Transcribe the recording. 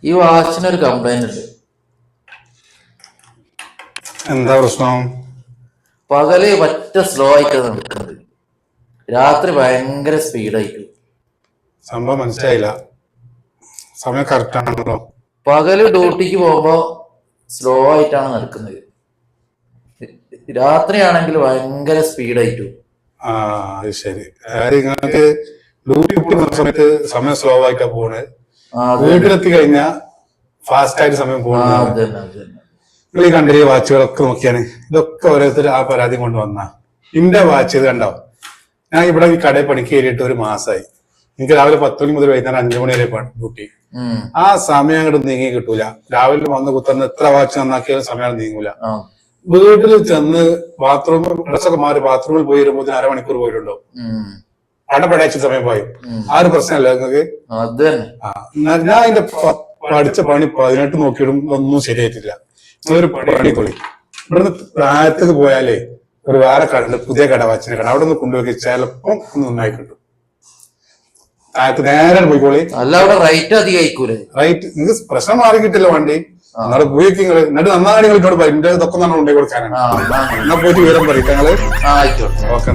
ഈ വാച്ചിനൊരു കംപ്ലൈന്റ് ഉണ്ട്. എന്താ പ്രശ്നം? പകല് പറ്റ സ്ലോ ആയിട്ട് നടക്കുന്നത്, രാത്രി ഭയങ്കര സ്പീഡായിട്ട്. സംഭവം മനസ്സിലായില്ല. സമയം കറക്റ്റ് ആണല്ലോ. പകല് ഡ്യൂട്ടിക്ക് പോകുമ്പോ സ്ലോ ആയിട്ടാണ് നടക്കുന്നത്, രാത്രിയാണെങ്കിൽ ഭയങ്കര സ്പീഡായിട്ടു. ആ അത് ശരി. അതായത് നിങ്ങൾക്ക് ഡ്യൂട്ടി പോകുന്ന സമയത്ത് സമയം സ്ലോ ആയിട്ടാ പോണ്, വീട്ടിലെത്തി കഴിഞ്ഞാൽ ഫാസ്റ്റ് ആയിട്ട് സമയം പോകുന്നത്. നിങ്ങൾ ഈ കണ്ടില്ലേ വാച്ചുകളൊക്കെ നോക്കിയാണ്, ഇതൊക്കെ ഓരോരുത്തർ ആ പരാതി കൊണ്ടുവന്ന. എന്റെ വാച്ച് ഇത് കണ്ടോ, ഞാൻ ഇവിടെ ഈ കടയിൽ പണിക്ക് കയറിയിട്ട് ഒരു മാസമായി. എനിക്ക് രാവിലെ 10 മണി മുതൽ വൈകുന്നേരം 5 മണി വരെ ഡ്യൂട്ടി. ആ സമയം അങ്ങോട്ട് നീങ്ങി കിട്ടൂല. രാവിലെ വന്ന് കുത്തുന്ന എത്ര വാച്ച് നന്നാക്കിയാലും സമയം നീങ്ങൂല. വീട്ടിൽ ചെന്ന് ബാത്റൂം ഡ്രസ്സൊക്കെ മാറി ബാത്റൂമിൽ പോയി വരുമ്പോൾ 1/2 മണിക്കൂർ പോയിട്ടുണ്ടോ, അവിടെ പടയച്ച സമയം പോയി. ആ ഒരു പ്രശ്നമല്ല നിങ്ങൾക്ക്? ഞാൻ അതിന്റെ പഠിച്ച പണി 18 നോക്കിയിടും ഒന്നും ശരിയായിട്ടില്ല. ഒരു പണിക്കൊളി ഇവിടുന്ന് പ്രായത്തേക്ക് പോയാലേ ഒരു വേറെ കട, പുതിയ കട, വാച്ചിന്റെ കട, അവിടെ നിന്ന് കൊണ്ടുപോയി ചിലപ്പം നന്നായി കിട്ടും. താഴത്ത് നേരെ പോയിക്കോളി. റേറ്റ് അധികം. റേറ്റ് നിങ്ങൾക്ക് പ്രശ്നം മാറി കിട്ടില്ല വണ്ടി. നാളെ പോയി എന്നിട്ട് നന്നായി നിങ്ങൾ ഇങ്ങോട്ട് പറയും, ഇതൊക്കെ നമ്മൾ കൊണ്ടേ കൊടുക്കാനാണ്. എന്നാ പോയിട്ട് വിവരം പറയും ഞങ്ങള്. ആയിക്കോട്ടെ. ഓക്കെ.